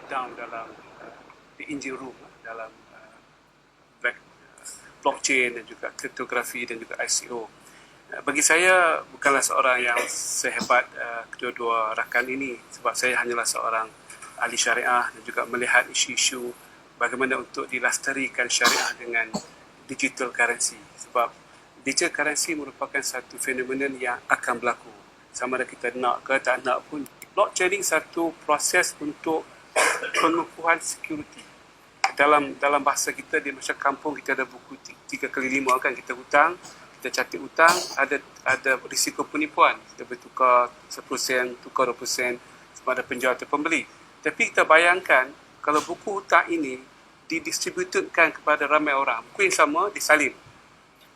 down dalam the engine room, dalam blockchain dan juga kriptografi dan juga ICO. Bagi saya bukanlah seorang yang sehebat kedua-dua rakan ini, sebab saya hanyalah seorang ahli syariah dan juga melihat isu-isu bagaimana untuk dilestarikan syariah dengan digital currency. Sebab digital currency merupakan satu fenomena yang akan berlaku. Sama ada kita nak ke tak nak pun, blockchain satu proses untuk pengukuhan security. Dalam bahasa kita di masyarakat kampung, kita ada buku 3x5 kan, kita hutang, kita catat hutang, ada risiko penipuan. Kita bertukar 10%, tukar 20% sebab ada penjual atau pembeli. Tapi kita bayangkan kalau buku hutang ini didistributkan kepada ramai orang, buku yang sama disalin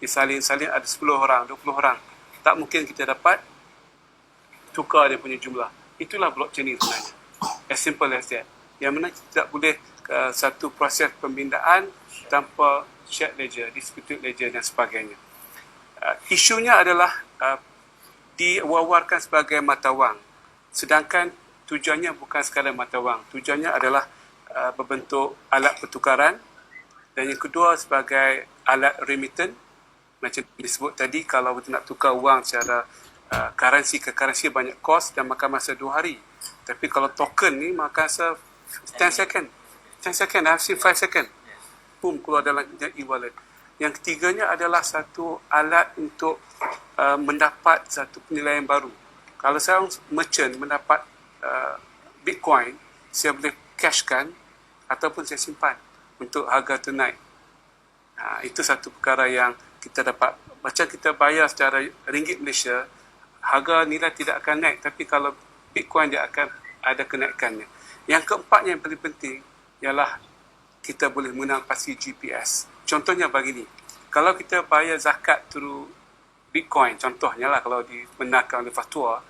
ada 10 orang, 20 orang, tak mungkin kita dapat tukar dia punya jumlah. Itulah blockchain ini sebenarnya. As simple as that. Yang mana kita tak boleh satu proses pembindaan tanpa shared ledger, disputed ledger dan sebagainya. Isunya adalah diwawarkan sebagai mata wang. Sedangkan tujuannya bukan sekadar mata wang. Tujuannya adalah berbentuk alat pertukaran, dan yang kedua sebagai alat remittance. Macam disebut tadi, kalau kita nak tukar wang secara currency ke currency banyak kos dan makan masa 2 hari. Tapi kalau token ni makan masa 10 second. 10 second, I've seen 5 second. Boom, keluar dalam e-wallet. Yang ketiganya adalah satu alat untuk mendapat satu penilaian baru. Kalau saya merchant mendapat Bitcoin, saya boleh cashkan ataupun saya simpan untuk harga tunai. Itu satu perkara yang kita dapat. Macam kita bayar secara ringgit Malaysia, harga nilai tidak akan naik, tapi kalau Bitcoin dia akan ada kenaikannya. Yang keempatnya yang paling penting ialah kita boleh mengenal pasti GPS. Contohnya begini, kalau kita bayar zakat through Bitcoin, contohnya lah kalau dibenarkan oleh fatwa,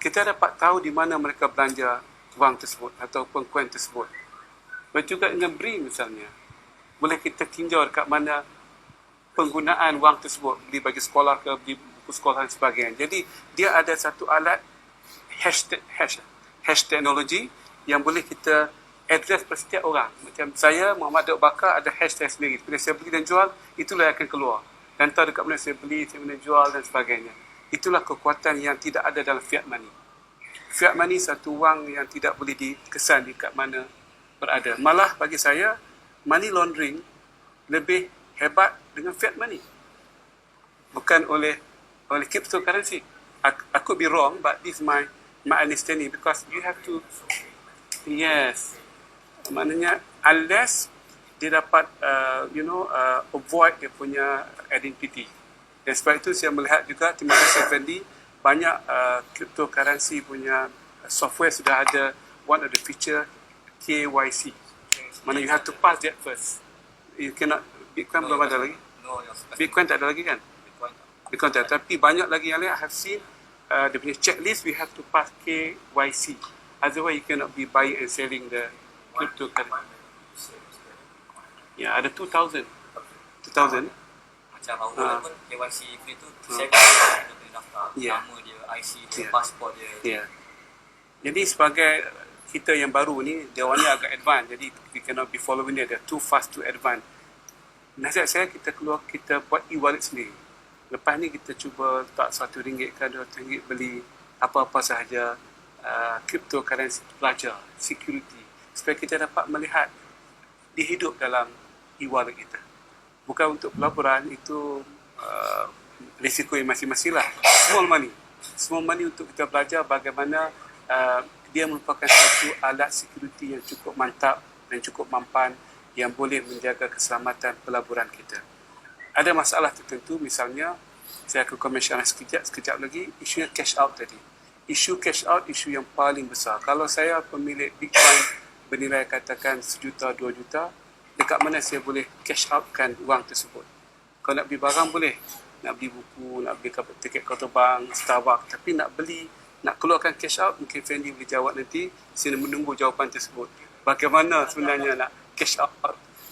kita dapat tahu di mana mereka belanja wang tersebut ataupun koin tersebut. Begitu juga dengan BRI misalnya. Boleh kita tinjau dekat mana penggunaan wang tersebut, beli bagi sekolah ke, beli buku sekolah dan sebagainya. Jadi dia ada satu alat hash teknologi yang boleh kita address per setiap orang. Macam saya, Muhammad Daud Bakar, ada hash saya sendiri. Bila saya beli dan jual, itulah yang akan keluar. Dan tahu dekat mana saya beli, saya mana jual dan sebagainya. Itulah kekuatan yang tidak ada dalam fiat money. Fiat money satu wang yang tidak boleh dikesan dekat mana berada. Malah bagi saya, money laundering lebih hebat dengan fiat money, bukan oleh cryptocurrency. I could be wrong, but this is my understanding, because you have to, yes, maknanya unless dia dapat avoid dia punya identity. Dan sebab itu saya melihat juga, terima kasih Fendi, banyak cryptocurrency punya software sudah ada one of the feature KYC. Mana you have to pass that first. You cannot. Bitcoin belum ada lagi. Bitcoin tak ada lagi kan? Bitcoin tak ada. Tapi banyak lagi yang lain I have seen dia punya checklist, we have to pass KYC. Otherwise you cannot be buying and selling the cryptocurrency. Ya, ada 2000. Macam awal pun KYC free tu saya kena daftar nama dia, IC dia, pasport dia. Jadi sebagai kita yang baru ni, dia orang ni agak advance, jadi we cannot be following dia, they're too fast to advance. Nasihat saya, kita buat e-wallet sendiri. Lepas ni kita cuba tak RM1 ke RM2 beli apa-apa sahaja cryptocurrency, belajar security, supaya kita dapat melihat dihidup dalam e-wallet kita. Bukan untuk pelaburan, itu risiko yang masing-masing lah. Small money untuk kita belajar bagaimana dia merupakan satu alat security yang cukup mantap dan cukup mampan, yang boleh menjaga keselamatan pelaburan kita. Ada masalah tertentu, misalnya saya akan komensikan sekejap lagi, isu cash out tadi. Isu cash out, isu yang paling besar. Kalau saya pemilik Bitcoin bernilai katakan RM1 juta, RM2 juta, dekat mana saya boleh cash outkan wang tersebut? Kalau nak beli barang boleh, nak beli buku, nak beli tiket kapal terbang, Starbucks, tapi nak keluarkan cash out, mungkin Fendi boleh jawab nanti. Saya menunggu jawapan tersebut. Bagaimana sebenarnya nak cash out?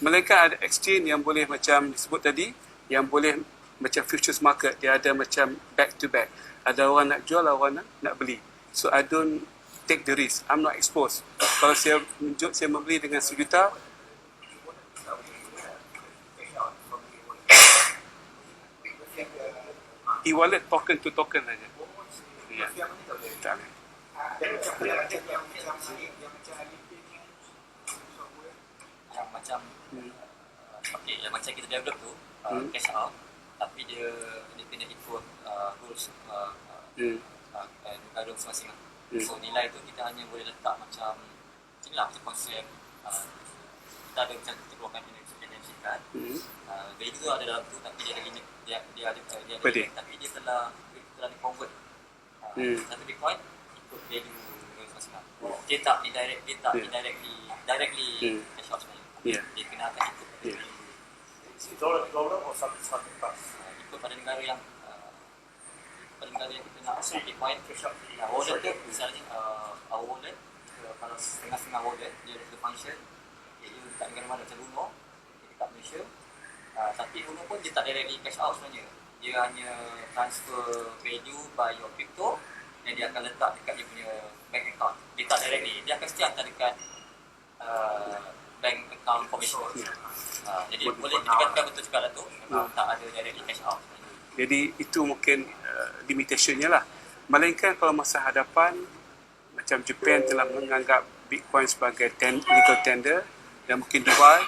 Mereka ada exchange yang boleh macam disebut tadi, yang boleh macam futures market, dia ada macam back to back. Ada orang nak jual, orang nak beli. So I don't take the risk. I'm not exposed. Kalau saya membeli dengan RM1 juta, e-wallet token to token saja. Ya. Tak boleh. Yang macam yang macam kita develop tu cash out, tapi dia kena ikut rules negara masing-masing. So nilai tu kita hanya boleh letak macam inilah macam konsep kita ada macam kita keluarkan NFCs kan. Value tu ada dalam tu, tapi dia ada limit, dia ada limit, tapi dia telah di-convert satu Bitcoin ikut value masing-masing. Dia tak indirectly cash out sebenarnya. Dia kena akan ikut dollar or something plus. Ikut pada negara yang kita nak Bitcoin cash out. Wallet tu misalnya our wallet, kalau setengah-setengah wallet dia ada function iaitu dekat negara mana, macam Luno dekat Malaysia, tapi Luno pun dia tak directly cash out sebenarnya. Dia hanya transfer value by your crypto dan dia akan letak dekat dia punya bank account. Dia tak directly, dia akan still hantar dekat bank account commission. Jadi boleh dikatakan betul juga lah tu, memang tak ada directly cash out sebenarnya. Jadi itu mungkin limitationnya lah. Melainkan kalau masa hadapan macam Japan telah menganggap Bitcoin sebagai legal tender dan mungkin Dubai,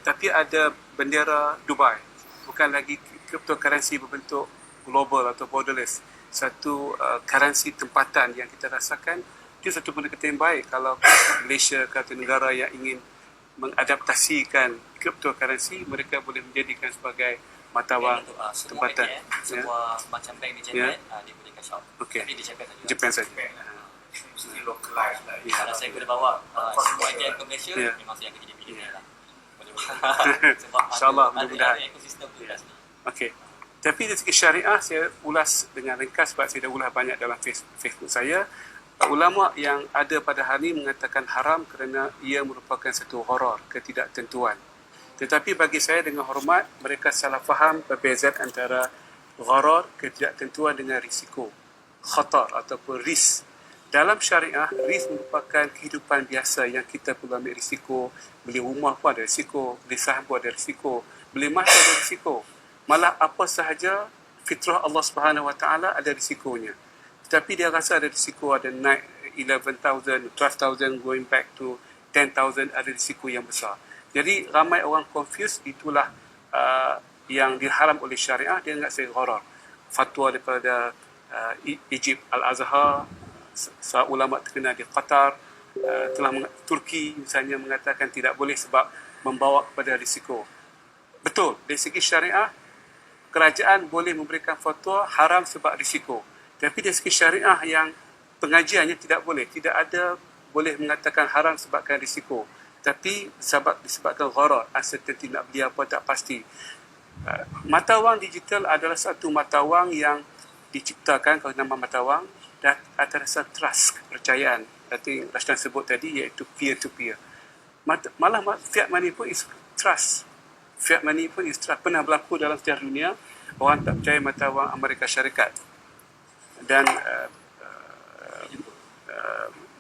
tapi ada bendera Dubai, bukan lagi cryptocurrency berbentuk global atau borderless, satu currency tempatan yang kita rasakan itu satu benda yang baik kalau Malaysia atau negara yang ingin mengadaptasikan cryptocurrency, mereka boleh menjadikan sebagai mata wang tempatan. Sebuah macam bank di Japan, dia boleh cash out. Tapi di Japan saja. Still localized lah. Kalau saya boleh bawa semua ATM ke Malaysia, memang saya akan jadi billionaire lah. Sebab InsyaAllah, ada ekosistem tu kat sini. Okey. Tapi dari segi syariah, saya ulas dengan ringkas sebab saya dah ulas banyak dalam Facebook saya. Ulama yang ada pada hari ini mengatakan haram kerana ia merupakan satu horor, ketidaktentuan. Tetapi bagi saya dengan hormat, mereka salah faham perbezaan antara gharar, ketidaktentuan dengan risiko, khatar ataupun risk. Dalam syariah, risk merupakan kehidupan biasa yang kita perlu ambil risiko. Beli rumah pun ada risiko, beli saham pun ada risiko, beli emas pun ada risiko. Malah apa sahaja fitrah Allah Subhanahu Wa Taala ada risikonya. Tetapi dia rasa ada risiko, ada naik 11,000, 12,000 going back to 10,000, ada risiko yang besar. Jadi ramai orang confused, itulah yang diharam oleh syariah, dia anggap saya gharar. Fatwa daripada Egypt Al-Azhar, ulama terkenal di Qatar, Turki misalnya mengatakan tidak boleh sebab membawa kepada risiko. Betul, dari segi syariah, kerajaan boleh memberikan fatwa haram sebab risiko. Tapi dari segi syariah yang pengajiannya tidak boleh. Tidak ada boleh mengatakan haram sebabkan risiko. Tapi disebabkan gharar, uncertainty, nak beli apa tak pasti. Mata wang digital adalah satu mata wang yang diciptakan, kalau nama mata wang, dan atas dasar trust, kepercayaan. Itu Rashdan sebut tadi, iaitu peer-to-peer. Malah fiat money pun is trust. Fiat money pun is trust. Pernah berlaku dalam sejarah dunia, orang tak percaya mata wang Amerika Syarikat. Dan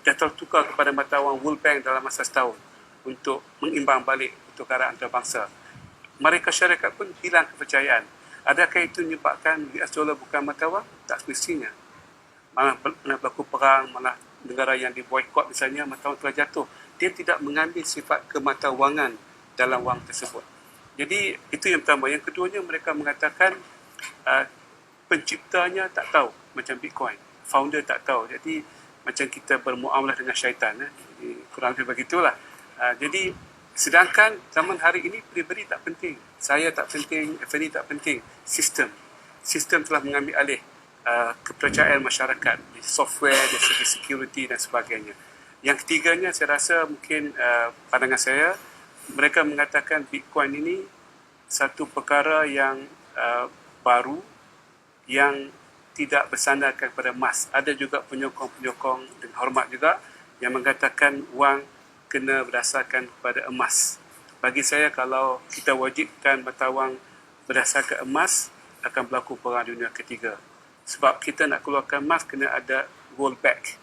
dia tertukar kepada mata wang World Bank dalam masa setahun untuk mengimbang balik pertukaran antarabangsa. Amerika Syarikat pun hilang kepercayaan. Adakah itu menyebabkan US dollar bukan mata wang? Tak semestinya. Malah pernah berlaku perang, malah negara yang diboykot misalnya, mata wang telah jatuh. Dia tidak mengambil sifat kematawangan dalam wang tersebut. Jadi itu yang pertama. Yang keduanya, mereka mengatakan penciptanya tak tahu, macam Bitcoin. Founder tak tahu. Jadi macam kita bermuamalah dengan syaitan. Jadi, kurang lebih begitulah. Jadi sedangkan zaman hari ini peribadi tak penting. Saya tak penting, Effendi tak penting. Sistem telah mengambil alih kepercayaan masyarakat di software, dari segi security dan sebagainya. Yang ketiganya, saya rasa mungkin pandangan saya, mereka mengatakan Bitcoin ini satu perkara yang baru, yang tidak bersandarkan kepada emas. Ada juga penyokong-penyokong dengan hormat juga yang mengatakan wang kena berdasarkan kepada emas. Bagi saya, kalau kita wajibkan mata wang berdasarkan emas, akan berlaku perang dunia ketiga. Sebab kita nak keluarkan emas, kena ada rollback.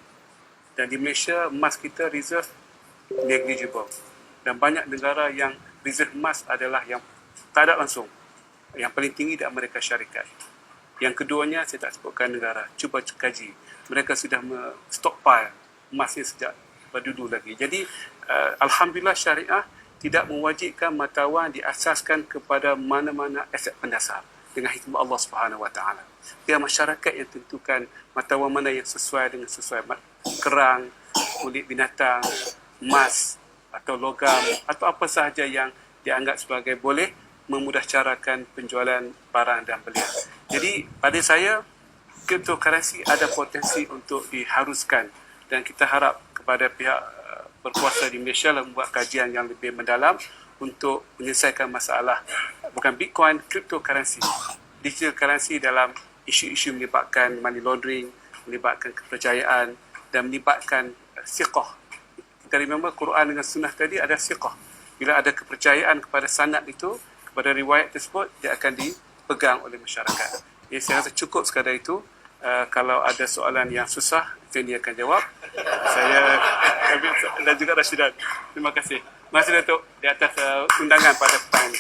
Dan di Malaysia, emas kita reserve negligible. Dan banyak negara yang reserve emas adalah yang tak ada langsung. Yang paling tinggi di Amerika Syarikat. Yang keduanya, saya tak sebutkan negara. Cuba kaji. Mereka sudah stockpile emasnya sejak berdulu lagi. Jadi, Alhamdulillah syariah tidak mewajibkan mata wang diasaskan kepada mana-mana aset pendasar dengan hikmah Allah Subhanahu Wa Taala. Biar masyarakat yang tentukan mata wang mana yang sesuai dengan sesuai kerang, kulit binatang, emas atau logam atau apa sahaja yang dianggap sebagai boleh memudahcarakan penjualan barang dan belian. Jadi pada saya cryptocurrency ada potensi untuk diharuskan dan kita harap kepada pihak berkuasa di Malaysia membuat kajian yang lebih mendalam untuk menyelesaikan masalah bukan Bitcoin, cryptocurrency, digital currency dalam isu-isu melibatkan money laundering, melibatkan kepercayaan dan melibatkan siqah. Kita remember Quran dengan sunnah tadi ada siqah. Bila ada kepercayaan kepada sanad itu, kepada riwayat tersebut, dia akan dipegang oleh masyarakat. Ya, saya rasa cukup sekadar itu. Kalau ada soalan yang susah, Fendi akan jawab. Saya dan juga Rashidan. Terima kasih. Terima kasih Datuk di atas undangan pada petang ini.